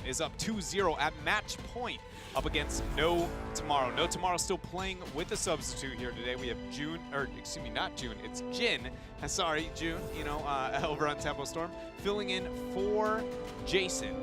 is up 2-0 at match point up against No Tomorrow. No Tomorrow still playing with a substitute here today. We have June, or excuse me, not June, it's Jin. Sorry, June, you know, over on Tempo Storm, filling in for Jason,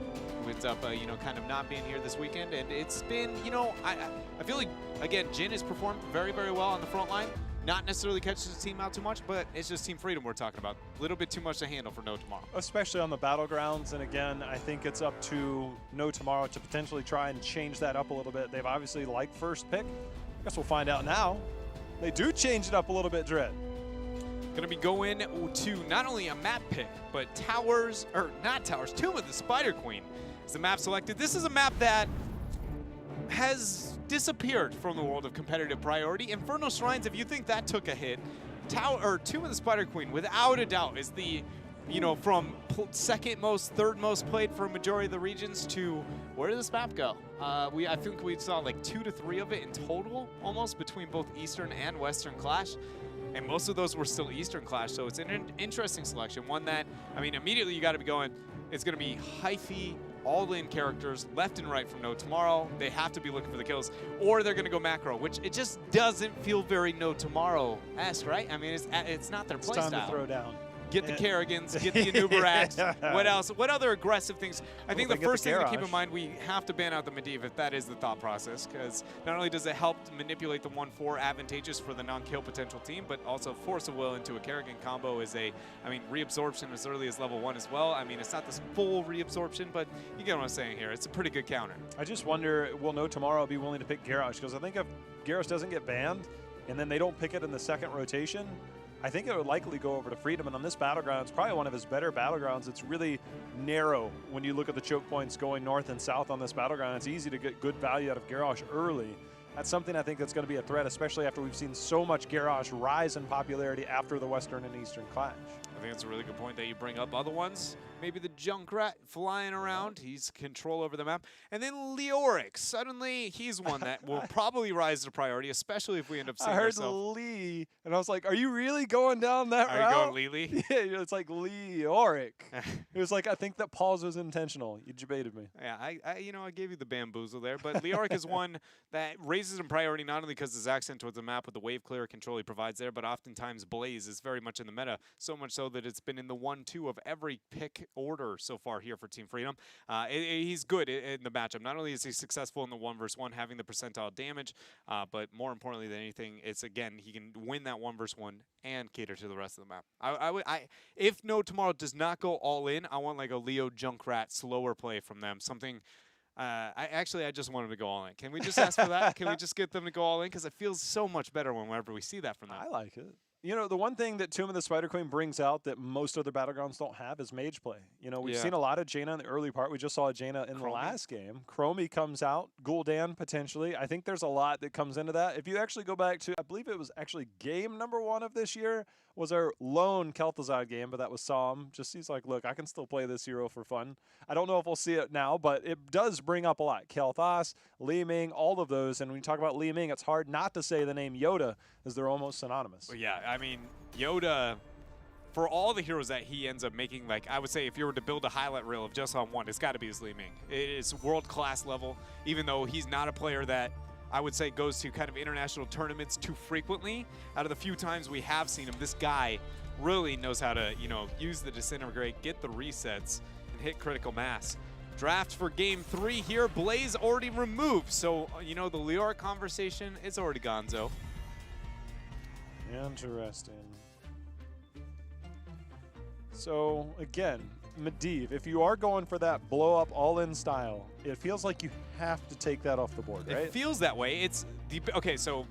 who ends up, you know, kind of not being here this weekend. And it's been, you know, I feel like, again, Jin has performed very, very well on the front line. Not necessarily catches his team out too much, but it's just team freedom we're talking about. A little bit too much to handle for No Tomorrow. Especially on the battlegrounds, and again, I think it's up to No Tomorrow to potentially try and change that up a little bit. They've obviously liked first pick. I guess we'll find out now. They do change it up a little bit, Dread. Going to be going to not only a map pick, but Towers, or not Towers, Tomb of the Spider Queen is the map selected. This is a map that has disappeared from the world of competitive priority. Infernal Shrines, if you think that took a hit, Tomb of the Spider Queen, without a doubt, is the, you know, from second most, third most played for a majority of the regions to where did this map go? I think we saw like 2 to 3 of it in total, almost between both Eastern and Western Clash. And most of those were still Eastern Clash, so it's an interesting selection. One that, I mean, immediately you got to be going, it's going to be hyphy, all-in characters left and right from No Tomorrow. They have to be looking for the kills, or they're going to go macro, which it just doesn't feel very No Tomorrow-esque, right? I mean, it's not their playstyle. It's time to throw down. Get the Kerrigans, get the Anubaraks. What else? What other aggressive things? I think the first thing to keep in mind, we have to ban out the Medivh if that is the thought process, because not only does it help to manipulate the 1-4 advantageous for the non-kill potential team, but also Force of Will into a Kerrigan combo is a, I mean, reabsorption as early as level 1 as well. I mean, it's not this full reabsorption, but you get what I'm saying here. It's a pretty good counter. I just wonder, will No Tomorrow be willing to pick Garrosh? Because I think if Garrosh doesn't get banned, and then they don't pick it in the second rotation, I think it would likely go over to Freedom, and on this battleground, it's probably one of his better battlegrounds. It's really narrow when you look at the choke points going north and south on this battleground. It's easy to get good value out of Garrosh early. That's something I think that's going to be a threat, especially after we've seen so much Garrosh rise in popularity after the Western and Eastern Clash. I think that's a really good point that you bring up. Other ones, maybe the Junkrat flying around. He's control over the map. And then Leoric. Suddenly, he's one that will probably rise to priority, especially if we end up seeing ourselves. I heard Lee, and I was like, are you really going down that route? Are you going Lee? Yeah, it's like Leoric. It was like, I think that pause was intentional. You debated me. Yeah, I you know, I gave you the bamboozle there. But Leoric is one that raises in priority not only because his accent towards the map with the wave clear control he provides there, but oftentimes Blaze is very much in the meta, so much so that it's been in the 1-2 of every pick order so far here for Team Freedom. He's good in the matchup. Not only is he successful in the 1v1, having the percentile damage, but more importantly than anything, it's, again, he can win that 1v1 and cater to the rest of the map. If No Tomorrow does not go all in, I want like a Leo Junkrat slower play from them. Something. I just want them to go all in. Can we just ask for that? Can we just get them to go all in? Because it feels so much better whenever we see that from them. I like it. You know, the one thing that Tomb of the Spider Queen brings out that most other battlegrounds don't have is mage play. You know, we've seen a lot of Jaina in the early part. We just saw Jaina in the last game. Chromie comes out. Gul'dan potentially. I think there's a lot that comes into that. If you actually go back to, I believe it was actually game #1 of this year, was our lone Kel'Thuzad game, but that was Psalm. Just he's like, look, I can still play this hero for fun. I don't know if we'll see it now, but it does bring up a lot. Kel'Thas, Li Ming, all of those. And when you talk about Li Ming, it's hard not to say the name Yoda, as they're almost synonymous. Well, yeah, I mean, Yoda, for all the heroes that he ends up making, like, I would say if you were to build a highlight reel of just on one, it's got to be his Li Ming. It is world-class level, even though he's not a player that I would say goes to kind of international tournaments too frequently. Out of the few times we have seen him, this guy really knows how to, you know, use the disintegrate, get the resets, and hit critical mass. Draft for game 3 here. Blaze already removed, so, you know, the Leoric conversation is already gonzo. Interesting. So, again, Medivh, if you are going for that blow-up all-in style, it feels like you have to take that off the board, right? It feels that way. It's the, okay, so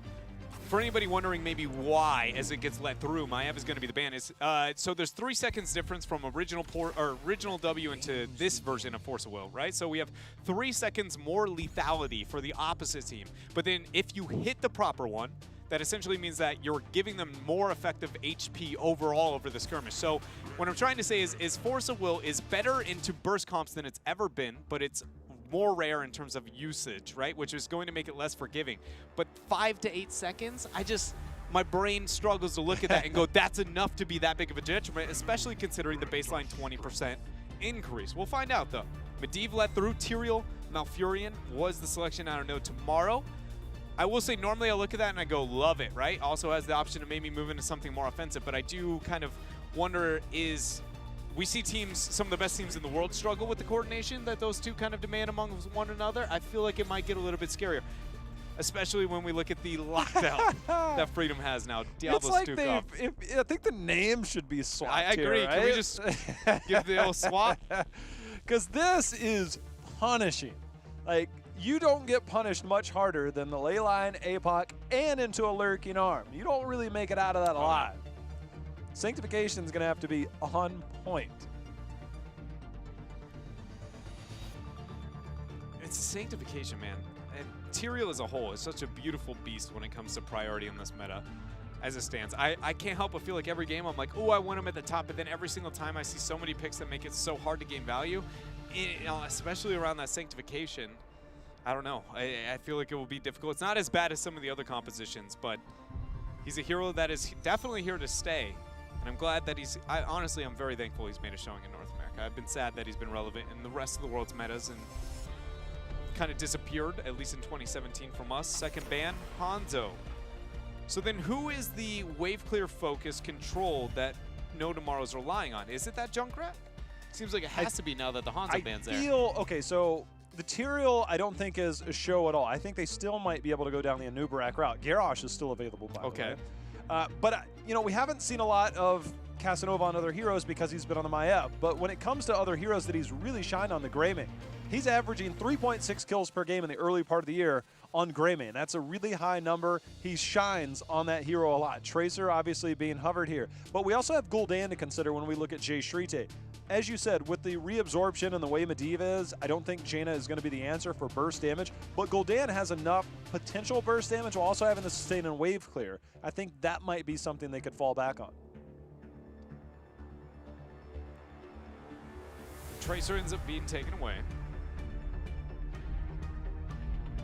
for anybody wondering maybe why, as it gets let through, Maiev is going to be the ban. So there's 3 seconds difference from original W into this version of Force of Will, right? So we have 3 seconds more lethality for the opposite team. But then if you hit the proper one, that essentially means that you're giving them more effective HP overall over the skirmish. So what I'm trying to say is Force of Will is better into burst comps than it's ever been, but it's more rare in terms of usage, right? Which is going to make it less forgiving. But 5 to 8 seconds, my brain struggles to look at that and go, that's enough to be that big of a detriment, especially considering the baseline 20% increase. We'll find out, though. Medivh let through. Tyrael, Malfurion was the selection out of No Tomorrow. I will say normally I look at that and I go, love it, right? Also has the option to maybe move into something more offensive, but I do kind of wonder we see teams, some of the best teams in the world struggle with the coordination that those two kind of demand among one another. I feel like it might get a little bit scarier, especially when we look at the lockdown that Freedom has now. Diablo's it's like Stukov. I think the name should be swapped. I agree. Here, right? Can we just give the old swap? Because this is punishing. Like, you don't get punished much harder than the ley line, APOC, and into a lurking arm. You don't really make it out of that alive. Sanctification is going to have to be on point. It's a sanctification, man. And Tyrael as a whole is such a beautiful beast when it comes to priority in this meta as it stands. I can't help but feel like every game I'm like, oh, I want him at the top, but then every single time I see so many picks that make it so hard to gain value, especially around that sanctification. I don't know. I feel like it will be difficult. It's not as bad as some of the other compositions, but he's a hero that is definitely here to stay. And I'm glad that honestly, I'm very thankful he's made a showing in North America. I've been sad that he's been relevant in the rest of the world's metas and kind of disappeared, at least in 2017 from us. Second ban, Hanzo. So then who is the wave clear focus control that No Tomorrow's relying on? Is it that Junkrat? Seems like it has to be now that the Hanzo ban's there. Okay, so the Tyrael I don't think is a show at all. I think they still might be able to go down the Anubarak route. Garrosh is still available, by the way. But, you know, we haven't seen a lot of Casanova on other heroes because he's been on the Maiev. But when it comes to other heroes that he's really shined on, the Greymane, he's averaging 3.6 kills per game in the early part of the year on Greymane. That's a really high number. He shines on that hero a lot. Tracer obviously being hovered here. But we also have Gul'dan to consider when we look at Jay Shrite. As you said, with the reabsorption and the way Medivh is, I don't think Jaina is going to be the answer for burst damage, but Gul'dan has enough potential burst damage while also having the sustain and wave clear. I think that might be something they could fall back on. Tracer ends up being taken away.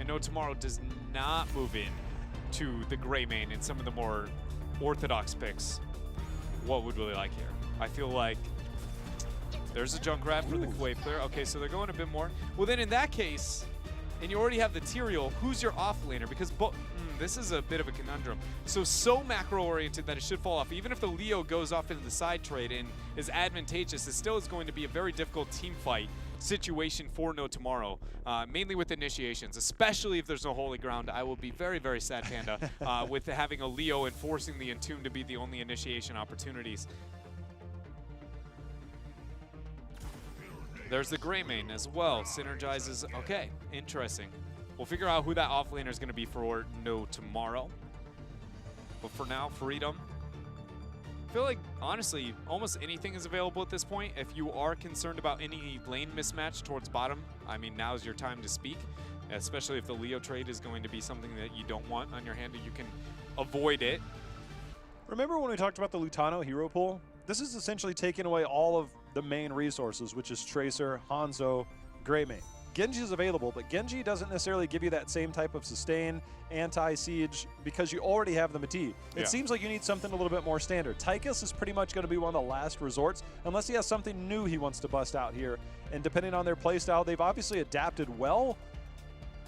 And No Tomorrow does not move in to the Greymane in some of the more orthodox picks. What would really like here? I feel like there's a Junkrat for the wave clear. Okay, so they're going a bit more. Well, then in that case, and you already have the Tyrael, who's your offlaner? Because this is a bit of a conundrum. So macro-oriented that it should fall off. Even if the Leo goes off into the side trade and is advantageous, it still is going to be a very difficult team fight situation for No Tomorrow, mainly with initiations, especially if there's no Holy Ground. I will be very, very sad, Panda, with having a Leo and forcing the Entomb to be the only initiation opportunities. There's the Greymane as well. Synergizes. Okay, interesting. We'll figure out who that offlaner is going to be for No Tomorrow. But for now, Freedom. I feel like, honestly, almost anything is available at this point. If you are concerned about any lane mismatch towards bottom, I mean, now's your time to speak. Especially if the Leo trade is going to be something that you don't want on your hand, you can avoid it. Remember when we talked about the Lutano hero pool? This is essentially taking away all of the main resources, which is Tracer, Hanzo, Greymane. Genji is available, but Genji doesn't necessarily give you that same type of sustain, anti-siege, because you already have the Medivh. It seems like you need something a little bit more standard. Tychus is pretty much going to be one of the last resorts, unless he has something new he wants to bust out here. And depending on their playstyle, they've obviously adapted well.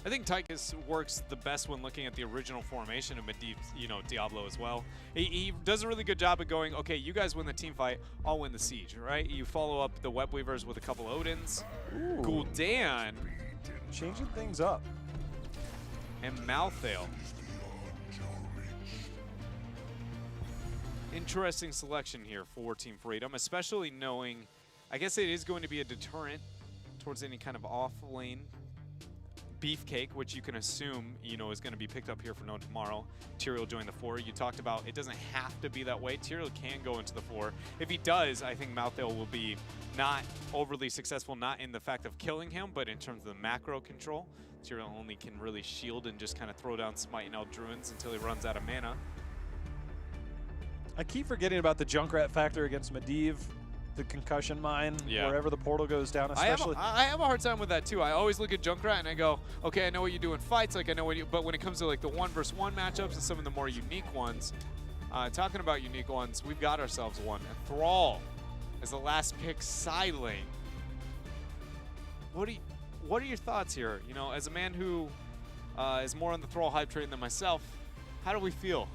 I think Tychus works the best when looking at the original formation of Medivh, Diablo as well. He does a really good job of going, okay, you guys win the team fight, I'll win the siege, right? You follow up the Web Weavers with a couple Odins. Gul'dan. Changing things up. And Malthael. Interesting selection here for Team Freedom, especially knowing, I guess it is going to be a deterrent towards any kind of off-lane beefcake, which you can assume, is going to be picked up here for No Tomorrow. Tyrael joined the 4. You talked about it doesn't have to be that way. Tyrael can go into the 4. If he does, I think Malthael will be not overly successful, not in the fact of killing him, but in terms of the macro control. Tyrael only can really shield and just kind of throw down Smite and Eldruins until he runs out of mana. I keep forgetting about the Junkrat factor against Medivh. The concussion mine, wherever the portal goes down, especially. I have a hard time with that too. I always look at Junkrat and I go, okay, I know what you do in fights, like I know what you, but when it comes to like the 1v1 matchups and some of the more unique ones, talking about unique ones, we've got ourselves one. Thrall is the last pick side lane. what are your thoughts here? You know, as a man who is more on the Thrall hype train than myself, how do we feel?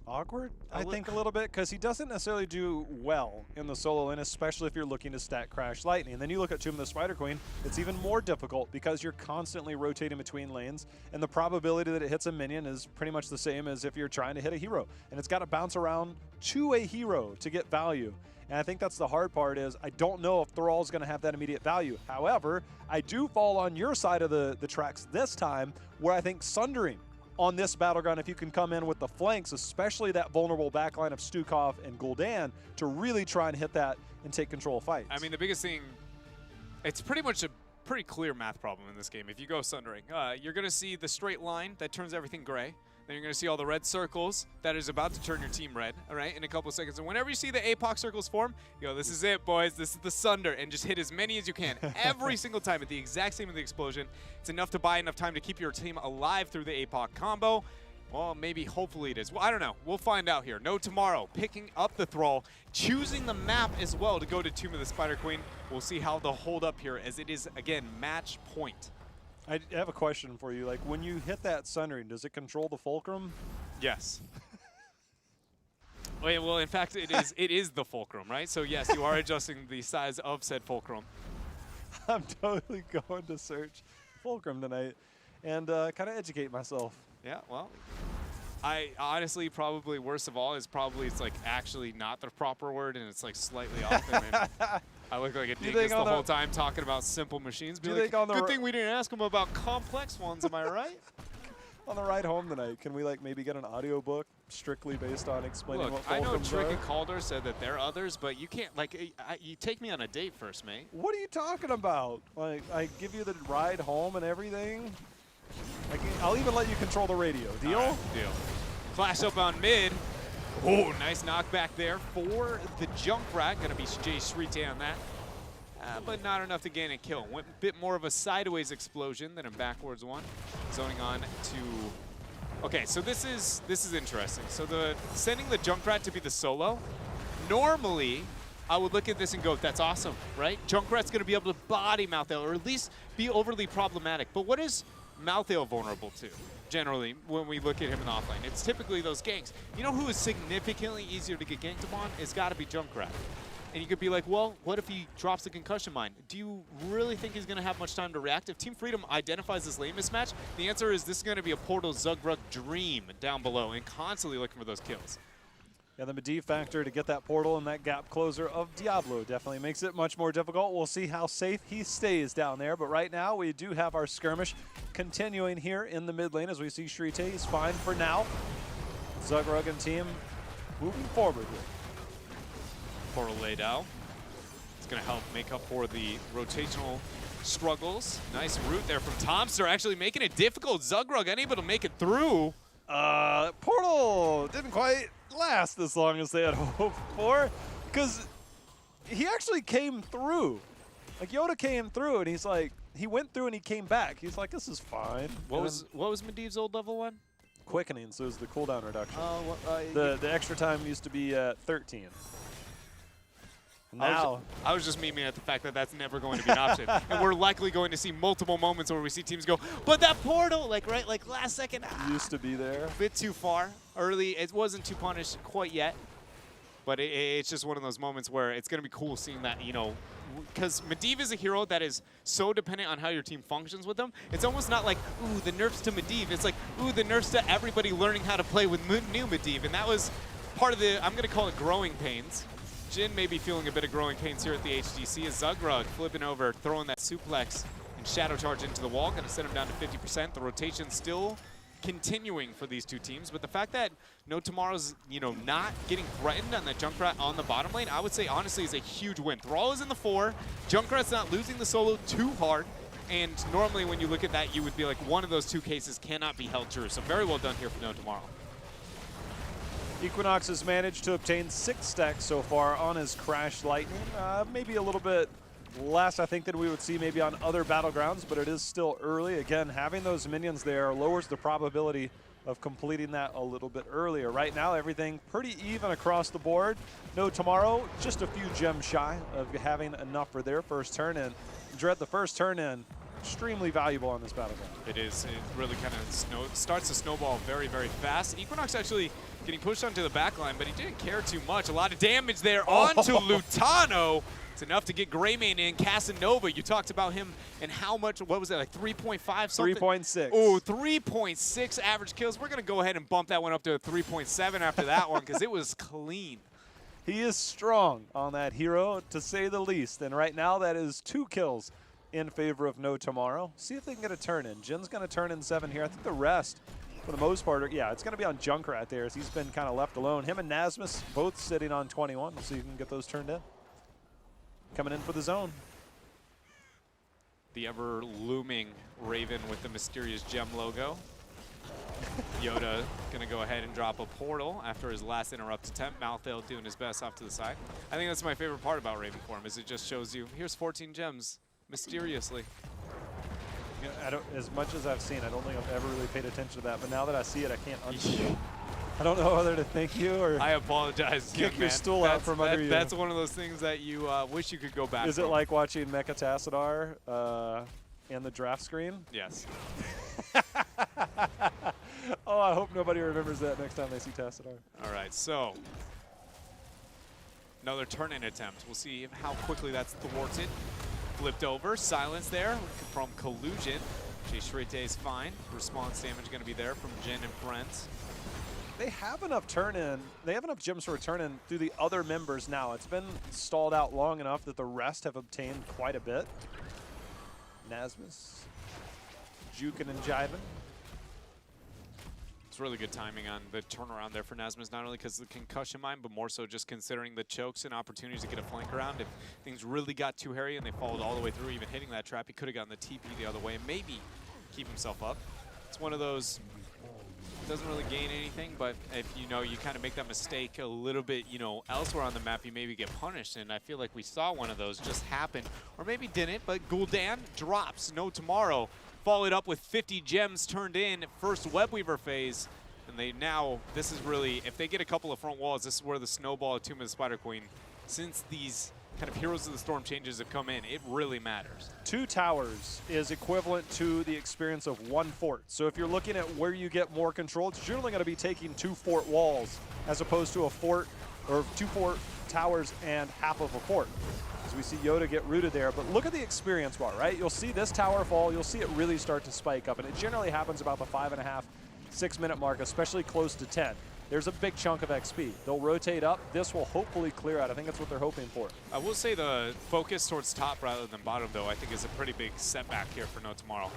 Awkward, I think, a little bit, because he doesn't necessarily do well in the solo lane, especially if you're looking to stack Crash Lightning. And then you look at Tomb of the Spider Queen, it's even more difficult because you're constantly rotating between lanes, and the probability that it hits a minion is pretty much the same as if you're trying to hit a hero. And it's got to bounce around to a hero to get value. And I think that's the hard part is I don't know if Thrall's going to have that immediate value. However, I do fall on your side of the tracks this time, where I think Sundering on this battleground, if you can come in with the flanks, especially that vulnerable backline of Stukov and Gul'dan, to really try and hit that and take control of fights. I mean, the biggest thing, it's pretty much a pretty clear math problem in this game. If you go Sundering, you're going to see the straight line that turns everything gray. Then you're going to see all the red circles that is about to turn your team red, all right, in a couple of seconds. And whenever you see the APOC circles form, you go, this is it, boys. This is the Sunder. And just hit as many as you can every single time at the exact same of the explosion. It's enough to buy enough time to keep your team alive through the APOC combo. Well, maybe, hopefully it is. Well, I don't know. We'll find out here. No Tomorrow picking up the Thrall, choosing the map as well to go to Tomb of the Spider Queen. We'll see how they'll hold up here, as it is, again, match point. I have a question for you. Like, when you hit that Sundering, does it control the Fulcrum? Yes. Wait, well, in fact, it is the Fulcrum, right? So, yes, you are adjusting the size of said Fulcrum. I'm totally going to search Fulcrum tonight and kind of educate myself. Yeah, well, I honestly, probably worst of all is probably it's like actually not the proper word and it's like slightly off. And then I look like a dingus the whole time talking about simple machines. Be like, good thing we didn't ask him about complex ones, am I right? On the ride home tonight, can we like maybe get an audiobook strictly based on explaining what Fulcrums are? I know Trick and Calder said that there are others, but you can't, like, you take me on a date first, mate. What are you talking about? Like, I give you the ride home and everything? I'll even let you control the radio. Deal? Right, deal. Flash up on mid. Oh, nice knockback there for the Junkrat. Going to be Jay Shrite on that. But not enough to gain a kill. Went a bit more of a sideways explosion than a backwards one. Zoning on to... Okay, so this is interesting. So sending the Junkrat to be the solo, normally I would look at this and go, that's awesome, right? Junkrat's going to be able to body Malthael, or at least be overly problematic. But what is Malthael vulnerable to, generally, when we look at him in the offlane? It's typically those ganks. You know who is significantly easier to get ganked upon? It's got to be Junkrat. And you could be like, well, what if he drops the concussion mine? Do you really think he's going to have much time to react? If Team Freedom identifies this lane mismatch, the answer is this is going to be a Portal Zugrug dream down below and constantly looking for those kills. Yeah, the Medivh factor to get that portal and that gap closer of Diablo definitely makes it much more difficult. We'll see how safe he stays down there. But right now, we do have our skirmish continuing here in the mid lane as we see Shrite. He's fine for now. Zugrug and team moving forward here. Portal laid out. It's going to help make up for the rotational struggles. Nice route there from Tomster, actually making it difficult. Zugrug unable to make it through. Portal didn't quite last as long as they had hoped for, because he actually came through. Like, Yoda came through, and he's like, he went through and he came back. He's like, this is fine. What was Medivh's old level 1? Quickening, so it was the cooldown reduction. The extra time used to be 13. Now, I was just memeing at the fact that that's never going to be an option. And we're likely going to see multiple moments where we see teams go, but that portal, like, right, like last second. Used to be there. A bit too far. Early, it wasn't too punished quite yet. But it's just one of those moments where it's going to be cool seeing that, you know, because Medivh is a hero that is so dependent on how your team functions with them. It's almost not like, ooh, the nerfs to Medivh. It's like, ooh, the nerfs to everybody learning how to play with new Medivh. And that was part of the, I'm going to call it growing pains. Jin may be feeling a bit of growing pains here at the HGC as Zugrug flipping over, throwing that suplex and shadow charge into the wall, going to send him down to 50%. The rotation still continuing for these two teams, but the fact that No Tomorrow's, you know, not getting threatened on that Junkrat on the bottom lane, I would say honestly is a huge win. Thrall is in the 4, Junkrat's not losing the solo too hard, and normally when you look at that, you would be like one of those two cases cannot be held true. So very well done here for No Tomorrow. Equinox has managed to obtain 6 stacks so far on his Crash Lightning. Maybe a little bit less, I think, than we would see maybe on other battlegrounds, but it is still early. Again, having those minions there lowers the probability of completing that a little bit earlier. Right now, everything pretty even across the board. No Tomorrow, just a few gems shy of having enough for their first turn in. Dread, the first turn in, extremely valuable on this battleground. It is. It really kind of starts to snowball very, very fast. Equinox actually getting pushed onto the back line, but he didn't care too much. A lot of damage there onto Lutano. It's enough to get Greymane in. Casanova, you talked about him and how much, what was it, like 3.5 something? 3.6. Oh, 3.6 average kills. We're going to go ahead and bump that one up to a 3.7 after that one because it was clean. He is strong on that hero, to say the least. And right now, that is 2 kills in favor of No Tomorrow. See if they can get a turn in. Jin's going to turn in 7 here. I think the rest, for the most part, yeah, it's going to be on Junkrat there as he's been kind of left alone. Him and Nasmus both sitting on 21, so you can get those turned in. Coming in for the zone. The ever-looming Raven with the mysterious gem logo. Yoda going to go ahead and drop a portal after his last interrupt attempt. Malthael doing his best off to the side. I think that's my favorite part about Raven Form, is it just shows you, here's 14 gems, mysteriously. Yeah, as much as I've seen, I don't think I've ever really paid attention to that, but now that I see it, I can't unsee it. I don't know whether to thank you or I apologize. kick your stool out from under you. That's one of those things that you wish you could go back Is it like watching Mecha Tassadar and the draft screen? Yes. Oh, I hope nobody remembers that next time they see Tassadar. All right, so another turn-in attempt. We'll see how quickly that's thwarted. Flipped over, silence there from Collusion. Jay Shrite is fine. Response damage going to be there from Jin and friends. They have enough turn-in. They have enough gems for a turn-in through the other members now. It's been stalled out long enough that the rest have obtained quite a bit. Nasmus, juking and jiving. It's really good timing on the turnaround there for Nasmus, not only because of the concussion mine, but more so just considering the chokes and opportunities to get a flank around. If things really got too hairy and they followed all the way through, even hitting that trap, he could have gotten the TP the other way and maybe keep himself up. It's one of those, doesn't really gain anything, but if you kind of make that mistake a little bit, elsewhere on the map, you maybe get punished. And I feel like we saw one of those just happen, or maybe didn't, but Gul'dan drops No Tomorrow. Followed up with 50 gems turned in, first Webweaver phase. And they now, this is really, if they get a couple of front walls, this is where the snowball of Tomb of the Spider Queen, since these kind of Heroes of the Storm changes have come in, it really matters. 2 towers is equivalent to the experience of 1 fort. So if you're looking at where you get more control, it's generally going to be taking 2 fort walls as opposed to a fort, or 2 fort towers and half of a fort. As we see Yoda get rooted there, but look at the experience bar, right? You'll see this tower fall, you'll see it really start to spike up, and it generally happens about the 5.5, 6 minute mark, especially close to 10. There's a big chunk of XP. They'll rotate up. This will hopefully clear out. I think that's what they're hoping for. I will say the focus towards top rather than bottom, though, I think is a pretty big setback here for No Tomorrow.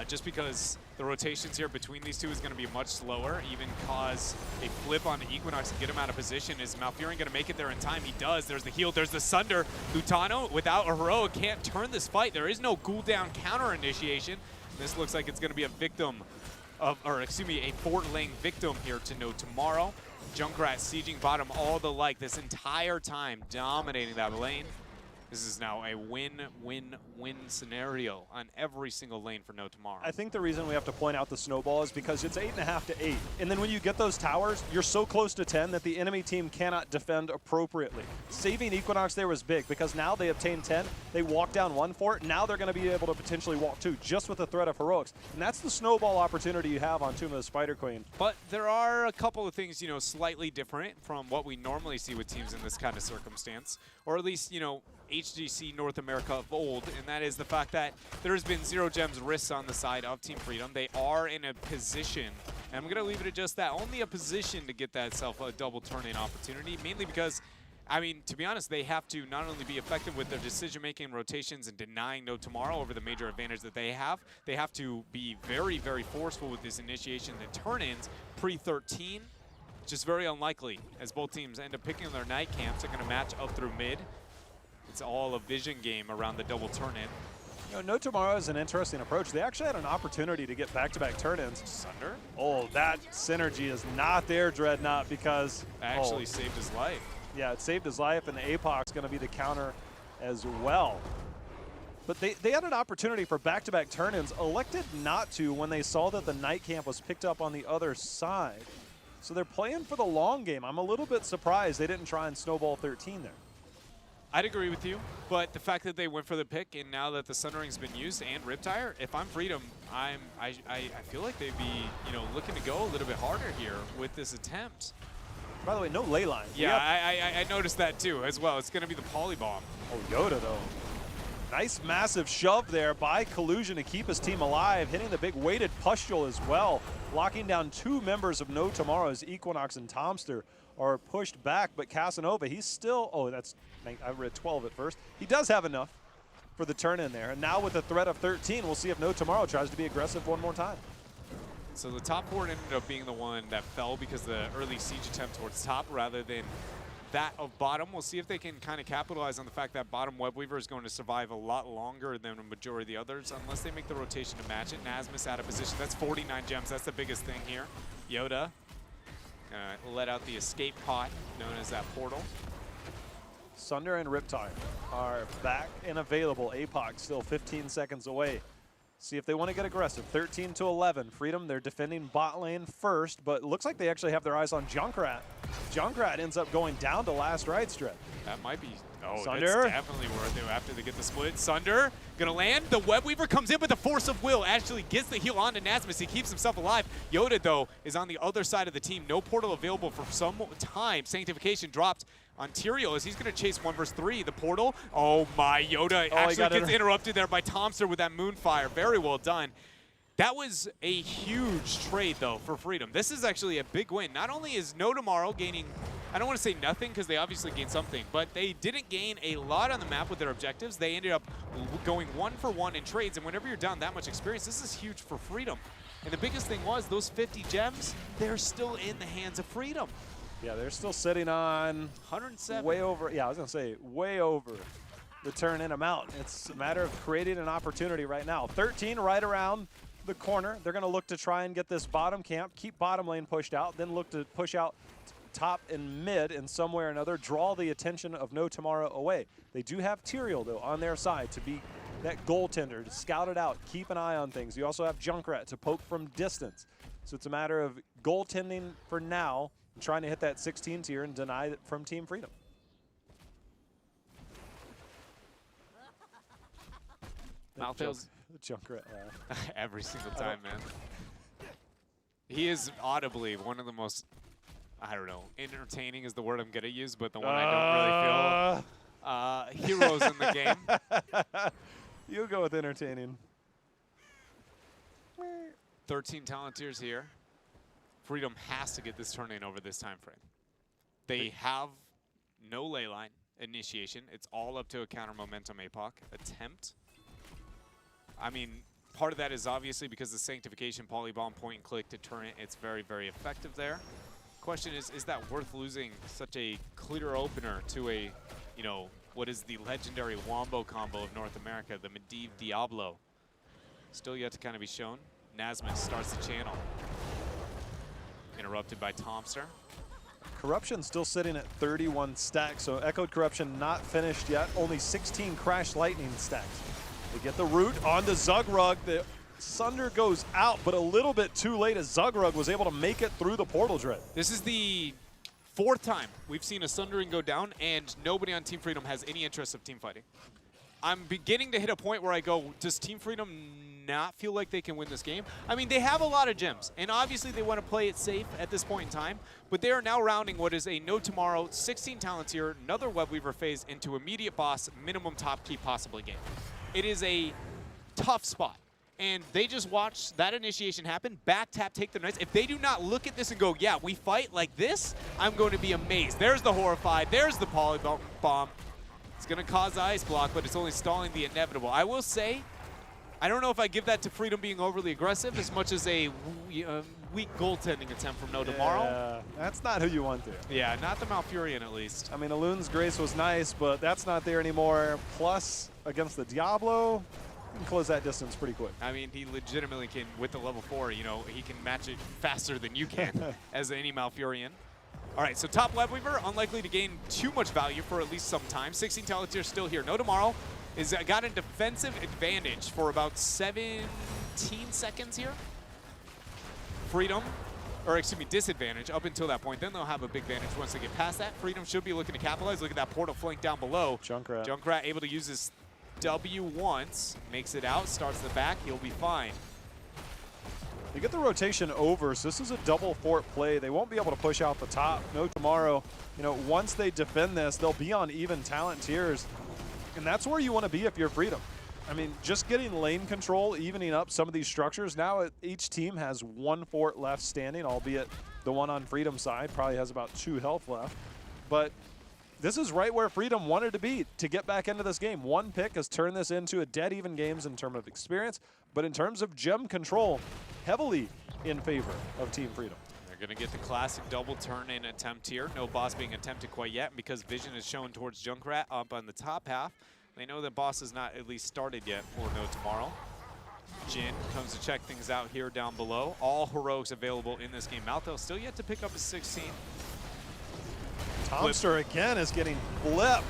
Just because the rotations here between these two is going to be much slower, even cause a flip on Equinox and get him out of position. Is Malfurion going to make it there in time? He does. There's the heal. There's the Sunder. Lutano, without a heroic, can't turn this fight. There is no cooldown counter initiation. This looks like it's going to be a victim a fort laying victim here to No Tomorrow. Junkrat sieging bottom all the this entire time, dominating that lane. This is now a win-win-win scenario on every single lane for No Tomorrow. I think the reason we have to point out the snowball is because it's 8.5 to 8. And then when you get those towers, you're so close to 10 that the enemy team cannot defend appropriately. Saving Equinox there was big because now they obtain 10. They walk down 1 fort. Now they're going to be able to potentially walk 2 just with the threat of heroics. And that's the snowball opportunity you have on Tomb of the Spider Queen. But there are a couple of things, slightly different from what we normally see with teams in this kind of circumstance. Or at least, HGC North America of old, and that is the fact that there has been 0 gems risks on the side of Team Freedom. They are in a position, and I'm going to leave it at just that, only a position to get that a double turn-in opportunity, mainly because, to be honest, they have to not only be effective with their decision-making rotations and denying No Tomorrow over the major advantage that they have to be very, very forceful with this initiation and turn-ins pre-13, just very unlikely, as both teams end up picking their night camps. They're going to match up through mid. It's all a vision game around the double turn-in. No Tomorrow is an interesting approach. They actually had an opportunity to get back-to-back turn-ins. Sunder? Oh, that synergy is not there, Dreadnought, because... Actually saved his life. Yeah, it saved his life, and the APOC's going to be the counter as well. But they had an opportunity for back-to-back turn-ins, elected not to when they saw that the night camp was picked up on the other side. So they're playing for the long game. I'm a little bit surprised they didn't try and snowball 13 there. I'd agree with you, but the fact that they went for the pick, and now that the Sunring's been used and Riptire, if I'm Freedom, I feel like they'd be looking to go a little bit harder here with this attempt. By the way, no ley line. Yeah, I noticed that too as well. It's going to be the polybomb. Oh, Yoda though. Nice massive shove there by Collusion to keep his team alive, hitting the big weighted pustule as well, locking down 2 members of No Tomorrow as Equinox and Tomster are pushed back, but Casanova, he's still, I read 12 at first. He does have enough for the turn in there. And now with the threat of 13, we'll see if No Tomorrow tries to be aggressive one more time. So the top port ended up being the one that fell because of the early siege attempt towards top rather than that of bottom. We'll see if they can kind of capitalize on the fact that bottom Webweaver is going to survive a lot longer than a majority of the others unless they make the rotation to match it. Nasmus out of position. That's 49 gems. That's the biggest thing here. Yoda let out the escape pod known as that portal. Sunder and Riptire are back and available. APOC still 15 seconds away. See if they want to get aggressive. 13 to 11. Freedom, they're defending bot lane first, but it looks like they actually have their eyes on Junkrat. Junkrat ends up going down to last right strip. That might be, oh, Sunder. That's definitely worth it after they get the split. Sunder gonna land. The Webweaver comes in with the force of will. Actually gets the heal onto Nasmus. He keeps himself alive. Yoda, though, is on the other side of the team. No portal available for some time. Sanctification dropped on Tyrael as he's going to chase 1 versus 3. The portal, oh my, Yoda actually gets interrupted there by Tomster with that Moonfire. Very well done. That was a huge trade, though, for Freedom. This is actually a big win. Not only is No Tomorrow gaining, I don't want to say nothing because they obviously gained something, but they didn't gain a lot on the map with their objectives. They ended up going 1 for 1 in trades, and whenever you're down that much experience, this is huge for Freedom. And the biggest thing was those 50 gems, they're still in the hands of Freedom. Yeah, they're still sitting on 107. Way over, yeah, I was going to say way over the turn in amount. It's a matter of creating an opportunity right now. 13 right around the corner. They're going to look to try and get this bottom camp, keep bottom lane pushed out, then look to push out top and mid in some way or another, draw the attention of No Tomorrow away. They do have Tyrael, though, on their side to be that goaltender, to scout it out, keep an eye on things. You also have Junkrat to poke from distance. So it's a matter of goaltending for now, trying to hit that 16 tier and deny it from Team Freedom. Malthael's Junkrat. every single time, man. He is audibly one of the most, I don't know, entertaining is the word I'm going to use, but the one I don't really feel heroes in the game. You go with entertaining. 13 Talonteers here. Freedom has to get this turn in over this time frame. They have no ley line initiation. It's all up to a counter momentum APOC attempt. I mean, part of that is obviously because the Sanctification polybomb point and click to turn it. It's very, very effective there. Question is that worth losing such a clear opener to a, what is the legendary Wombo combo of North America, the Medivh Diablo? Still yet to kind of be shown. Nasmus starts the channel. Interrupted by Tomster. Corruption still sitting at 31 stacks, so Echoed Corruption not finished yet. Only 16 Crash Lightning stacks. They get the root on the Zugrug. The Sunder goes out, but a little bit too late as Zugrug was able to make it through the portal dread. This is the 4th time we've seen a Sundering go down, and nobody on Team Freedom has any interest of team fighting. I'm beginning to hit a point where I go, does Team Freedom not feel like they can win this game? I mean, they have a lot of gems, and obviously they want to play it safe at this point in time, but they are now rounding what is a No Tomorrow, 16 Talonteer, another Webweaver phase into immediate boss, minimum top key possibly game. It is a tough spot, and they just watch that initiation happen, back tap, take the knights. If they do not look at this and go, yeah, we fight like this, I'm going to be amazed. There's the Horrified, there's the Polybomb. It's going to cause Ice Block, but it's only stalling the inevitable. I will say, I don't know if I give that to Freedom being overly aggressive as much as a weak goaltending attempt from No Tomorrow. Yeah, that's not who you want there. Yeah, not the Malfurion at least. I mean, Alun's Grace was nice, but that's not there anymore. Plus, against the Diablo, you can close that distance pretty quick. I mean, he legitimately can, with the level 4, he can match it faster than you can as any Malfurion. All right, so top Webweaver, unlikely to gain too much value for at least some time. 16 Talonteer still here. No Tomorrow is got a defensive advantage for about 17 seconds here. Freedom, or excuse me, disadvantage up until that point. Then they'll have a big advantage once they get past that. Freedom should be looking to capitalize. Look at that portal flank down below. Junkrat able to use his W once, makes it out, starts the back, he'll be fine. They get the rotation over, so this is a double fort play. They won't be able to push out the top. No tomorrow. You know, once they defend this, they'll be on even talent tiers. And that's where you want to be if you're Freedom. I mean, just getting lane control, evening up some of these structures. Now each team has one fort left standing, albeit the one on Freedom side probably has about 2 health left. But this is right where Freedom wanted to be to get back into this game. One pick has turned this into a dead even games in terms of experience, but in terms of gem control, heavily in favor of Team Freedom. They're going to get the classic double turn in attempt here. No boss being attempted quite yet, and because vision is shown towards Junkrat up on the top half, they know that boss is not at least started yet for No Tomorrow. Jin comes to check things out here down below. All heroics available in this game. Maltho still yet to pick up his 16. Tomster again is getting flipped.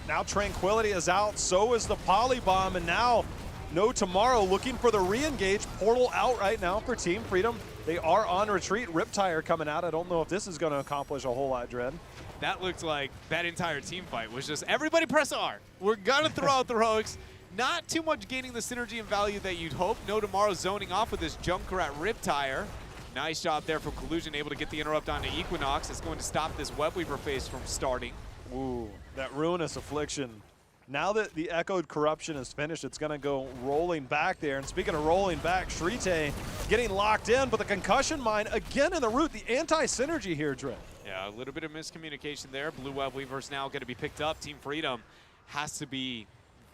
Now Tranquility is out, so is the Polybomb, and now No Tomorrow looking for the re-engage. Portal out right now for Team Freedom. They are on retreat. Riptire coming out. I don't know if this is going to accomplish a whole lot, Dread. That looked like that entire team fight was just everybody press R. We're going to throw out the heroics. Not too much gaining the synergy and value that you'd hope. No Tomorrow zoning off with this Junkrat Riptire. Nice job there from Collusion, able to get the interrupt onto Equinox. It's going to stop this Webweaver phase from starting. Ooh, that Ruinous Affliction. Now that the Echoed Corruption is finished, it's going to go rolling back there. And speaking of rolling back, Shrite getting locked in, but the Concussion Mine again in the root. The anti-synergy here, Dre. Yeah, a little bit of miscommunication there. Blue Webweaver's now going to be picked up. Team Freedom has to be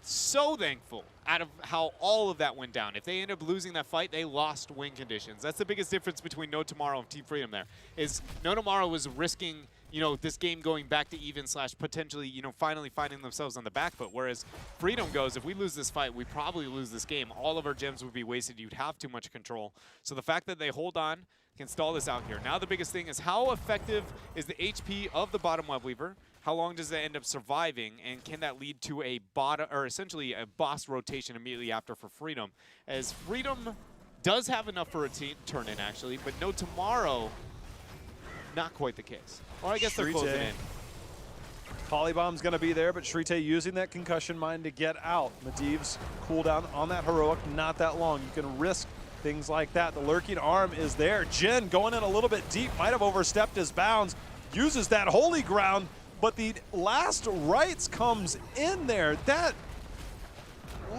so thankful out of how all of that went down. If they end up losing that fight, they lost win conditions. That's the biggest difference between No Tomorrow and Team Freedom there, is No Tomorrow was risking, you know, this game going back to even / potentially, you know, finally finding themselves on the back foot. Whereas Freedom goes, if we lose this fight, we probably lose this game. All of our gems would be wasted. You'd have too much control. So the fact that they hold on, can stall this out here. Now the biggest thing is how effective is the HP of the bottom Webweaver? How long does it end up surviving, and can that lead to a bottom, or essentially a boss rotation immediately after for Freedom? As Freedom does have enough for a turn in actually, but No Tomorrow, not quite the case. Or I guess they're closing in. Polybomb's going to be there, but Shrite using that Concussion Mine to get out. Medivh's cooldown on that heroic, not that long. You can risk things like that. The Lurking Arm is there. Jin going in a little bit deep, might have overstepped his bounds, uses that Holy Ground, but the last rites comes in there. That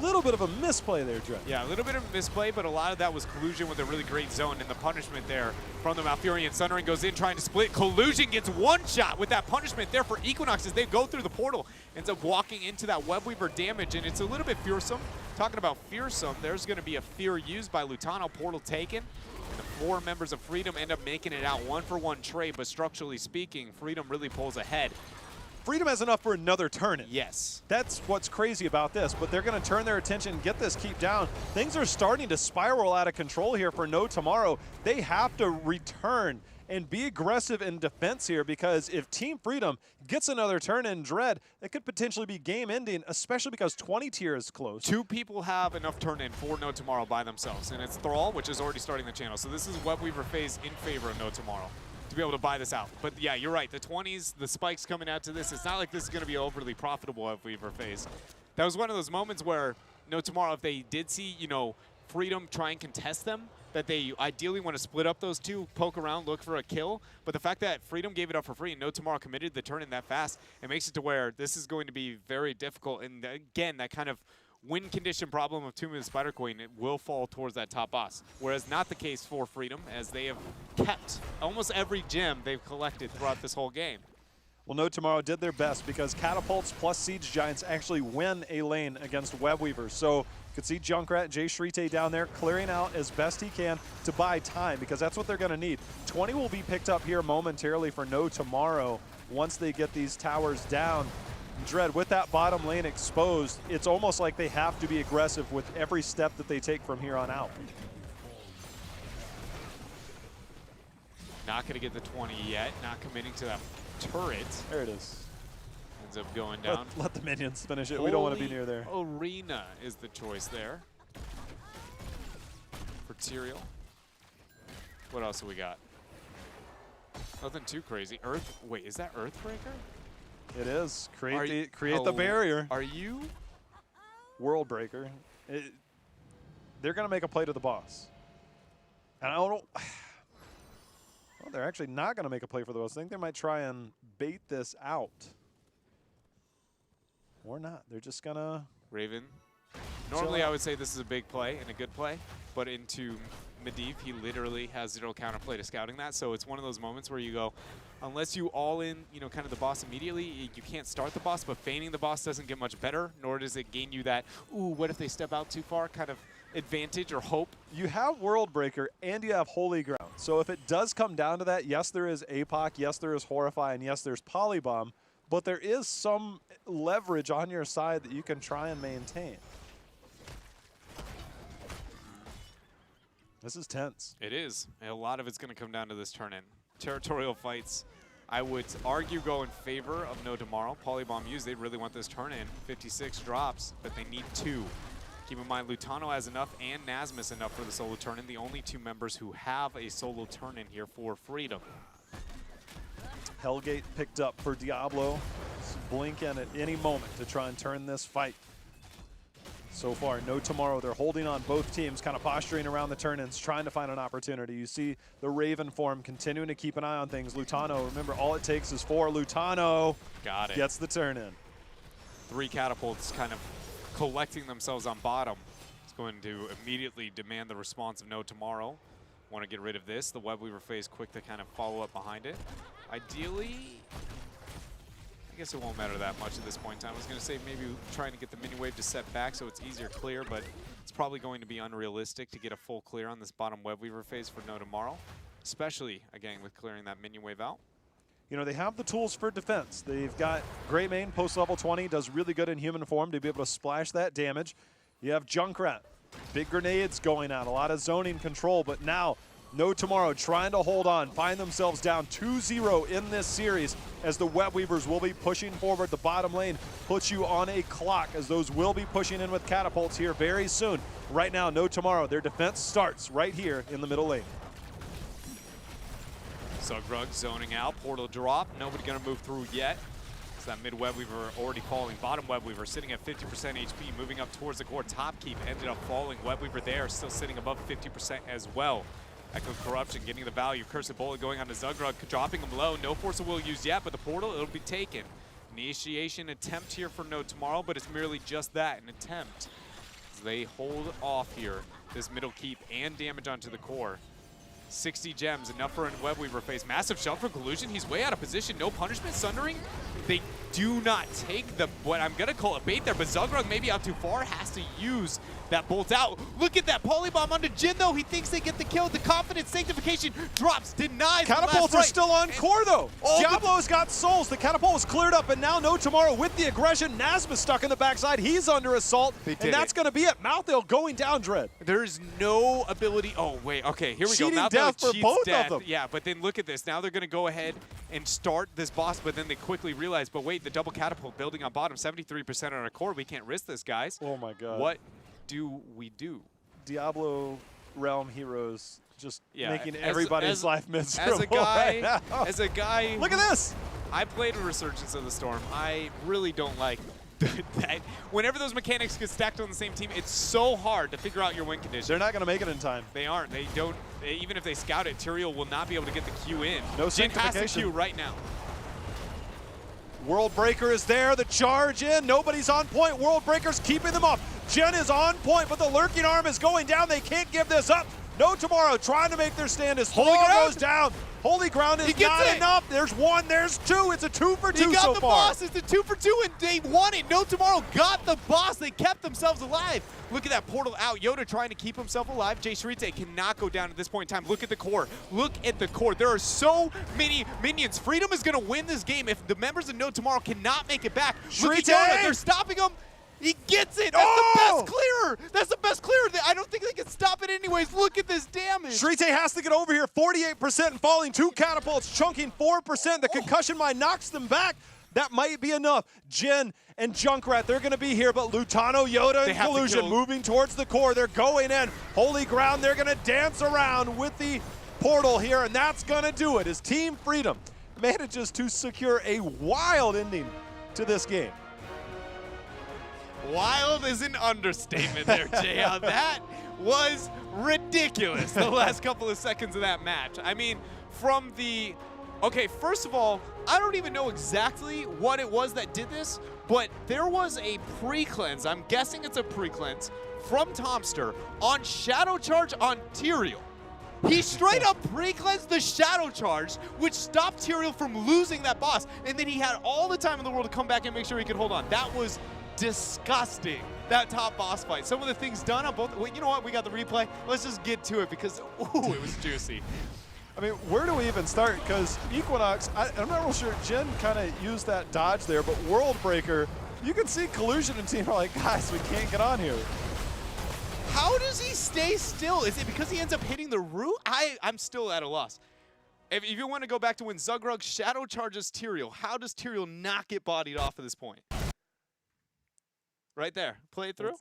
little bit of a misplay there, Dre. Yeah, a little bit of a misplay, but a lot of that was Collusion with a really great zone, and the punishment there from the Malfurion. Sundering goes in trying to split. Collusion gets one shot with that punishment there for Equinox as they go through the portal. Ends up walking into that Webweaver damage, and it's a little bit fearsome. Talking about fearsome, there's going to be a fear used by Lutano, portal taken. The 4 members of Freedom end up making it out 1-for-1 trade, but structurally speaking, Freedom really pulls ahead. Freedom has enough for another turn in. Yes. That's what's crazy about this, but they're going to turn their attention and get this keep down. Things are starting to spiral out of control here for No Tomorrow. They have to return and be aggressive in defense here, because if Team Freedom gets another turn in, Dread, it could potentially be game ending, especially because 20 tier is close. 2 people have enough turn in for No Tomorrow by themselves, and it's Thrall, which is already starting the channel. So this is Webweaver phase in favor of No Tomorrow to be able to buy this out. But yeah, you're right. The 20s, the spikes coming out to this, it's not like this is going to be overly profitable Webweaver phase. That was one of those moments where No Tomorrow, if they did see, you know, Freedom try and contest them, that they ideally want to split up those 2, poke around, look for a kill. But the fact that Freedom gave it up for free and No Tomorrow committed the turn in that fast, it makes it to where this is going to be very difficult. And again, that kind of win condition problem of Tomb of the Spider Queen, it will fall towards that top boss. Whereas not the case for Freedom, as they have kept almost every gem they've collected throughout this whole game. Well, No Tomorrow did their best, because Catapults plus Siege Giants actually win a lane against Webweavers. So you could see Junkrat, Jay Shrite down there clearing out as best he can to buy time, because that's what they're going to need. 20 will be picked up here momentarily for No Tomorrow once they get these towers down. Dread, with that bottom lane exposed, it's almost like they have to be aggressive with every step that they take from here on out. Not going to get the 20 yet, not committing to that turret. There it is. ends up going down. Let the minions finish it. We don't want to be near there. Arena is the choice there for Tyrael. What else do we got? Nothing too crazy. Wait, is that Earthbreaker? It is. Create the barrier. Are you? World Breaker. They're going to make a play to the boss. And I don't know. Well, they're actually not going to make a play for the boss. I think they might try and bait this out. Or not. They're just going to. Raven. Normally, I would say this is a big play and a good play. But into Medivh, he literally has 0 counterplay to scouting that. So it's one of those moments where you go, unless you all in, kind of the boss immediately, you can't start the boss, but feigning the boss doesn't get much better, nor does it gain you that, ooh, what if they step out too far kind of advantage or hope. You have World Breaker and you have Holy Ground. So if it does come down to that, yes, there is APOC, yes, there is Horrify, and yes, there's Polybomb, but there is some leverage on your side that you can try and maintain. This is tense. It is. And a lot of it's going to come down to this turn-in. Territorial fights, I would argue, go in favor of No Tomorrow. Polybomb used, they really want this turn-in. 56 drops, but they need 2. Keep in mind, Lutano has enough and Nasmus enough for the solo turn-in. The only 2 members who have a solo turn-in here for Freedom. Hellgate picked up for Diablo. Blink in at any moment to try and turn this fight. So far, No Tomorrow. They're holding on both teams, kind of posturing around the turn-ins, trying to find an opportunity. You see the Raven form continuing to keep an eye on things. Lutano, remember, all it takes is 4. Lutano gets the turn-in. 3 catapults kind of collecting themselves on bottom. It's going to immediately demand the response of No Tomorrow. Want to get rid of this. The Webweaver phase quick to kind of follow up behind it. Ideally, I guess it won't matter that much at this point in time. I was going to say maybe trying to get the mini wave to set back so it's easier clear, but it's probably going to be unrealistic to get a full clear on this bottom Webweaver phase for No Tomorrow, especially, again, with clearing that mini wave out. You know, they have the tools for defense. They've got Greymane, post-level 20, does really good in human form to be able to splash that damage. You have Junkrat, big grenades going out, a lot of zoning control, but now No Tomorrow trying to hold on, find themselves down 2-0 in this series as the Webweavers will be pushing forward. The bottom lane puts you on a clock as those will be pushing in with catapults here very soon. Right now, No Tomorrow, their defense starts right here in the middle lane. Zugrug zoning out, portal drop, nobody gonna move through yet. It's that mid Webweaver already falling. Bottom Webweaver sitting at 50% HP, moving up towards the core. Top keep ended up falling. Webweaver there, still sitting above 50% as well. Echo Corruption getting the value. Cursed Bullet going on to Zugrug, dropping him low. No Force of Will used yet, but the portal, it'll be taken. Initiation attempt here for No Tomorrow, but it's merely just that, an attempt. As they hold off here, this middle keep and damage onto the core. 60 gems, enough for a Webweaver phase. Massive shove from Collusion. He's way out of position. No punishment. Sundering. They do not take the, what I'm going to call a bait there, but Zugrug maybe out too far, has to use that bolt out. Look at that Polybomb onto Jin, though. He thinks they get the kill. The confidence sanctification drops, denies. Catapults are still on core, though. Diablo's got souls. The catapult was cleared up, and now No Tomorrow with the aggression. Nasmus stuck in the backside. He's under assault, and that's going to be it. Mouthill going down, Dread. There's no ability. Oh, wait. Okay, here we go. Cheating death for both of them. Yeah, but then look at this. Now they're going to go ahead and start this boss, but then they quickly realize, but wait, the double catapult building on bottom, 73% on our core. We can't risk this, guys. Oh, my God. What do we do? Diablo Realm heroes just making everybody's life miserable. As a guy, look at this. I played a Resurgence of the Storm. I really don't like that. Whenever those mechanics get stacked on the same team, it's so hard to figure out your win condition. They're not going to make it in time. They aren't. They don't. Even if they scout it, Tyrael will not be able to get the Q in. No Jin has the sanctification. Q right now. World Breaker is there, the charge in, nobody's on point. World Breaker's keeping them up. Jen is on point, but the lurking arm is going down. They can't give this up. No Tomorrow trying to make their stand as Holy goes down. Holy Ground is not enough. There's 1, there's 2. It's a 2 for 2 so far. He got the boss. It's a 2 for 2, and they won it. No Tomorrow got the boss. They kept themselves alive. Look at that portal out. Yoda trying to keep himself alive. Jay Sharite cannot go down at this point in time. Look at the core. Look at the core. There are so many minions. Freedom is going to win this game if the members of No Tomorrow cannot make it back. Look at Yoda. They're stopping him. He gets it. That's the best clearer. That's the best clearer. I don't think they can stop it anyways. Look at this damage. Shrite has to get over here. 48% and falling. 2 catapults chunking 4%. The concussion mine knocks them back. That might be enough. Jin and Junkrat, they're going to be here, but Lutano, Yoda, and Collusion moving towards the core. They're going in. Holy Ground, they're going to dance around with the portal here, and that's going to do it as Team Freedom manages to secure a wild ending to this game. Wild is an understatement there, Jay. That was ridiculous, the last couple of seconds of that match. I mean, from the... Okay, first of all, I don't even know exactly what it was that did this, but there was a pre-cleanse, I'm guessing it's a pre-cleanse, from Tomster on Shadow Charge on Tyrael. He straight up pre-cleansed the Shadow Charge, which stopped Tyrael from losing that boss, and then he had all the time in the world to come back and make sure he could hold on. That was disgusting, that top boss fight. Some of the things done on both... Well, you know what? We got the replay. Let's just get to it because, ooh, it was juicy. I mean, where do we even start? Because Equinox, I'm not real sure. Jin kind of used that dodge there, but World Breaker, you can see Collusion and team are like, guys, we can't get on here. How does he stay still? Is it because he ends up hitting the root? I'm still at a loss. If you want to go back to when Zugrug shadow charges Tyrael, how does Tyrael not get bodied off at this point? Right there. Play it through.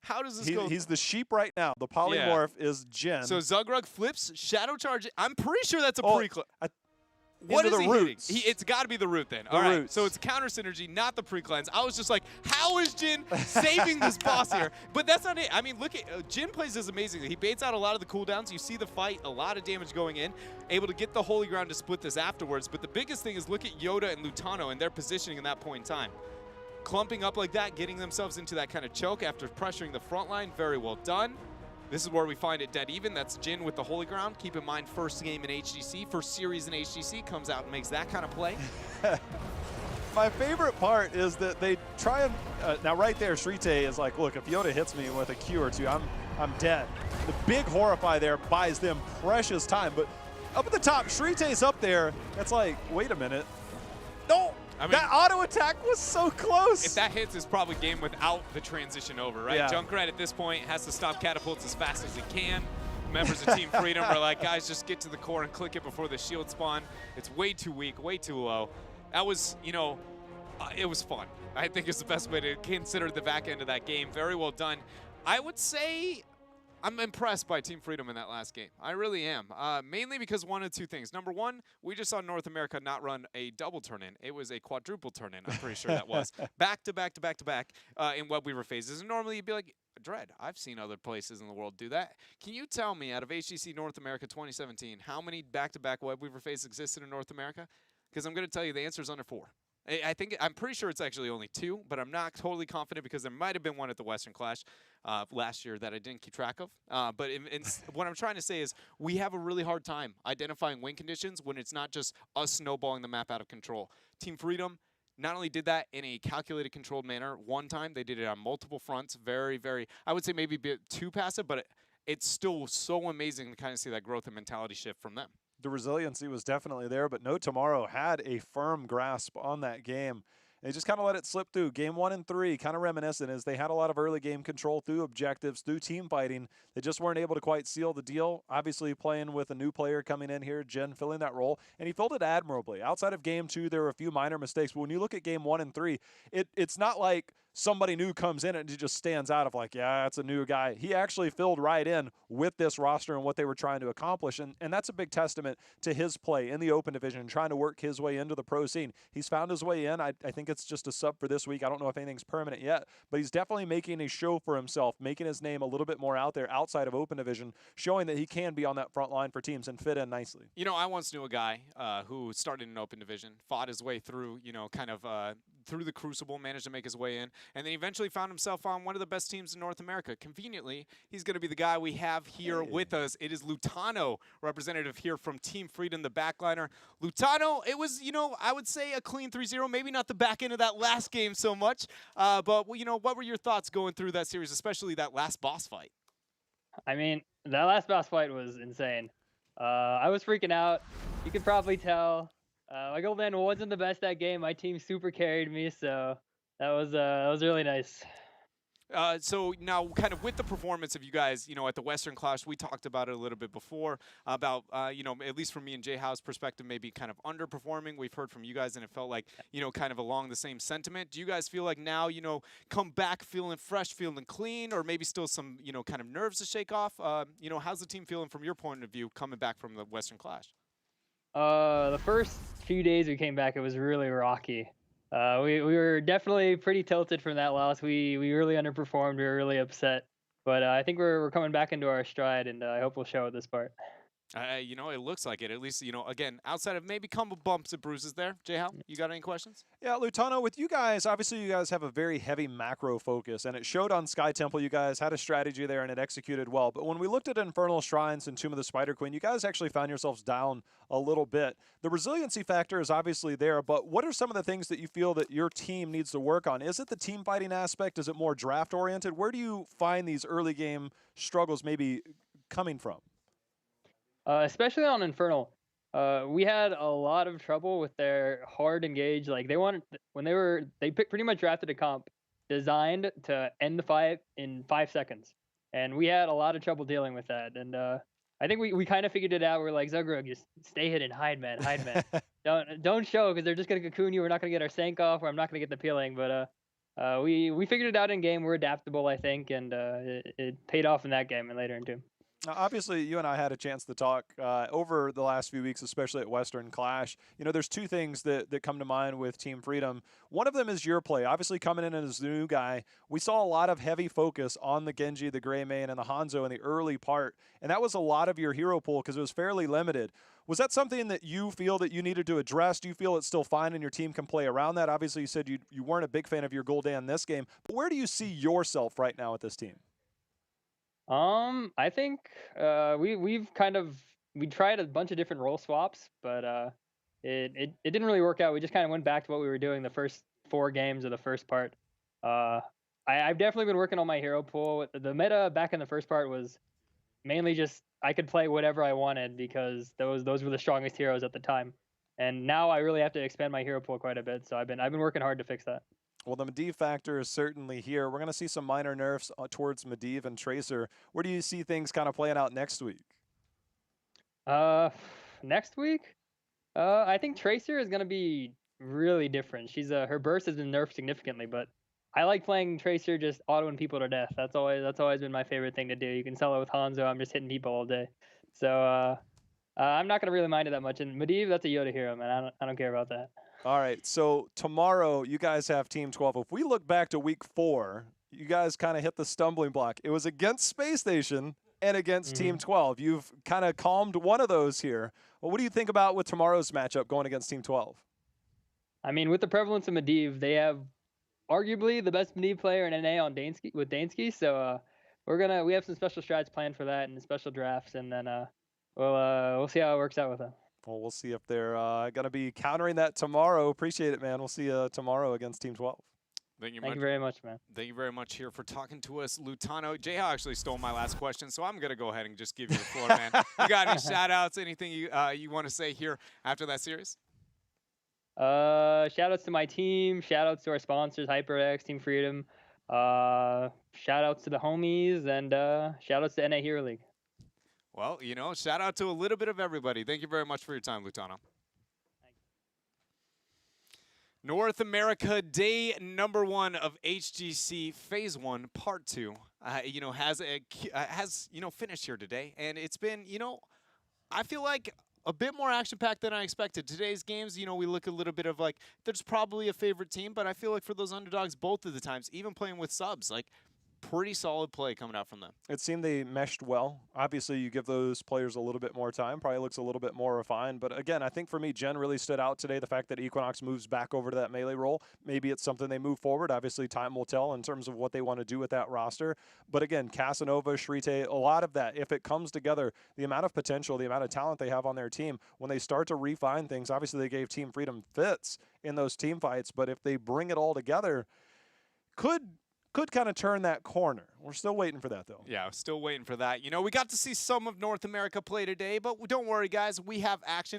How does this go? He's the sheep right now. The polymorph is Jin. So Zugrug flips, shadow charge. I'm pretty sure that's a pre-clip. What is the he roots. hitting? It's got to be the root then. The All right, roots. so it's counter synergy, not the pre-cleanse. I was just like, how is Jin saving this boss here? But that's not it. I mean, look at Jin plays this amazingly. He baits out a lot of the cooldowns. You see the fight, a lot of damage going in, able to get the Holy Ground to split this afterwards. But the biggest thing is look at Yoda and Lutano and their positioning in that point in time. Clumping up like that, getting themselves into that kind of choke after pressuring the front line. Very well done. This is where we find it dead even. That's Jin with the Holy Ground. Keep in mind, first game in HGC, first series in HGC, comes out and makes that kind of play. My favorite part is that they try and, now right there, Shrite is like, look, if Yoda hits me with a Q or two, I'm dead. The big Horrify there buys them precious time, but up at the top, Shrite's up there. That's like, wait a minute. No! I mean, that auto attack was so close. If that hits, it's probably game without the transition over, right? Yeah. Junkrat at this point has to stop catapults as fast as he can. Members of Team Freedom are like, guys, just get to the core and click it before the shield spawn. It's way too weak, way too low. That was, you know, it was fun. I think it's the best way to consider the back end of that game. Very well done. I would say I'm impressed by Team Freedom in that last game. I really am. Mainly because one of two things. Number one, we just saw North America not run a double turn-in. It was a quadruple turn-in, I'm pretty sure that was. Back to back to back to back in Web Weaver phases. And normally you'd be like, Dread, I've seen other places in the world do that. Can you tell me, out of HGC North America 2017, how many back-to-back Web Weaver phases existed in North America? Because I'm going to tell you the answer is under 4. I'm pretty sure it's actually only 2, but I'm not totally confident because there might have been one at the Western Clash last year that I didn't keep track of. But what I'm trying to say is we have a really hard time identifying win conditions when it's not just us snowballing the map out of control. Team Freedom not only did that in a calculated, controlled manner one time, they did it on multiple fronts. Very, very, I would say maybe a bit too passive, but it's still so amazing to kind of see that growth and mentality shift from them. The resiliency was definitely there, but No Tomorrow had a firm grasp on that game. They just kind of let it slip through. Game 1 and 3, kind of reminiscent, as they had a lot of early game control through objectives, through team fighting. They just weren't able to quite seal the deal. Obviously playing with a new player coming in here, Jin filling that role, and he filled it admirably. Outside of Game 2, there were a few minor mistakes, but when you look at Game 1 and 3, it's not like somebody new comes in and it just stands out of like, yeah, that's a new guy. He actually filled right in with this roster and what they were trying to accomplish, and that's a big testament to his play in the open division, trying to work his way into the pro scene. He's found his way in. I think it's just a sub for this week. I don't know if anything's permanent yet, but he's definitely making a show for himself, making his name a little bit more out there outside of open division, showing that he can be on that front line for teams and fit in nicely. You know, I once knew a guy who started in open division, fought his way through, you know, kind of through the crucible, managed to make his way in, and then eventually found himself on one of the best teams in North America. Conveniently, he's going to be the guy we have here with us. It is Lutano, representative here from Team Freedom, the backliner. Lutano, it was, you know, I would say a clean 3-0, maybe not the back end of that last game so much, but, you know, what were your thoughts going through that series, especially that last boss fight? I mean, that last boss fight was insane. I was freaking out. You could probably tell. My gold man wasn't the best that game. My team super carried me, so that was really nice. So now, kind of with the performance of you guys, at the Western Clash, we talked about it a little bit before about, at least from me and Jay Howe's perspective, maybe kind of underperforming. We've heard from you guys, and it felt like, kind of along the same sentiment. Do you guys feel like now, come back feeling fresh, feeling clean, or maybe still some, kind of nerves to shake off? How's the team feeling from your point of view coming back from the Western Clash? The first few days we came back, it was really rocky. We were definitely pretty tilted from that loss. We really underperformed. We were really upset. But I think we're coming back into our stride, and I hope we'll show it this part. It looks like it. At least, again, outside of maybe couple bumps and bruises there. Jay Howe, you got any questions? Yeah, Lutano, with you guys, obviously you guys have a very heavy macro focus, and it showed on Sky Temple. You guys had a strategy there, and it executed well. But when we looked at Infernal Shrines and Tomb of the Spider Queen, you guys actually found yourselves down a little bit. The resiliency factor is obviously there, but what are some of the things that you feel that your team needs to work on? Is it the team fighting aspect? Is it more draft-oriented? Where do you find these early game struggles maybe coming from? Especially on Infernal, we had a lot of trouble with their hard engage. Like they pretty much drafted a comp designed to end the fight in 5 seconds, and we had a lot of trouble dealing with that. And I think we kind of figured it out. We're like, Zugrug, just stay hidden, hide man. don't show, because they're just gonna cocoon you. We're not gonna get our sank off, or I'm not gonna get the peeling. But we figured it out in game. We're adaptable, I think, and it paid off in that game and later in two. Now, obviously, you and I had a chance to talk over the last few weeks, especially at Western Clash. There's two things that come to mind with Team Freedom. One of them is your play. Obviously, coming in as the new guy, we saw a lot of heavy focus on the Genji, the Greymane, and the Hanzo in the early part, and that was a lot of your hero pool because it was fairly limited. Was that something that you feel that you needed to address? Do you feel it's still fine and your team can play around that? Obviously, you said you weren't a big fan of your Gul'dan this game, but where do you see yourself right now with this team? I think we tried a bunch of different role swaps, but it didn't really work out. We just kind of went back to what we were doing the first 4 games of the first part. I've definitely been working on my hero pool. The meta back in the first part was mainly just I could play whatever I wanted because those were the strongest heroes at the time. And now I really have to expand my hero pool quite a bit. So I've been working hard to fix that. Well, the Medivh factor is certainly here. We're going to see some minor nerfs towards Medivh and Tracer. Where do you see things kind of playing out next week? Next week, I think Tracer is going to be really different. Her burst has been nerfed significantly, but I like playing Tracer just autoing people to death. That's always been my favorite thing to do. You can solo with Hanzo. I'm just hitting people all day. So I'm not going to really mind it that much. And Medivh, that's a Yoda hero, man. I don't care about that. All right, so tomorrow you guys have Team 12. If we look back to week 4, you guys kind of hit the stumbling block. It was against Space Station and against Team 12. You've kind of calmed one of those here. Well, what do you think about with tomorrow's matchup going against Team 12? I mean, with the prevalence of Medivh, they have arguably the best Medivh player in NA on Dansky. So we have some special strats planned for that and special drafts, and then we'll see how it works out with them. Well, we'll see if they're going to be countering that tomorrow. Appreciate it, man. We'll see you tomorrow against Team 12. Thank you very much, man. Thank you very much here for talking to us, Lutano. Jay Howe actually stole my last question, so I'm going to go ahead and just give you the floor, man. You got any shout-outs, anything you want to say here after that series? Shout-outs to my team. Shout-outs to our sponsors, HyperX, Team Freedom. Shout-outs to the homies, and shout-outs to NA Hero League. Well, shout out to a little bit of everybody. Thank you very much for your time, Lutano. North America, day number 1 of HGC Phase 1, Part 2, has finished here today, and it's been, I feel like a bit more action-packed than I expected. Today's games, we look a little bit of like there's probably a favorite team, but I feel like for those underdogs, both of the times, even playing with subs, like, pretty solid play coming out from them. It seemed they meshed well. Obviously, you give those players a little bit more time. Probably looks a little bit more refined. But again, I think for me, Gen really stood out today. The fact that Equinox moves back over to that melee role. Maybe it's something they move forward. Obviously, time will tell in terms of what they want to do with that roster. But again, Casanova, Shrite, a lot of that, if it comes together, the amount of potential, the amount of talent they have on their team, when they start to refine things, obviously they gave Team Freedom fits in those team fights. But if they bring it all together, could kind of turn that corner. We're still waiting for that, though. Yeah, still waiting for that. We got to see some of North America play today, but don't worry, guys. We have action.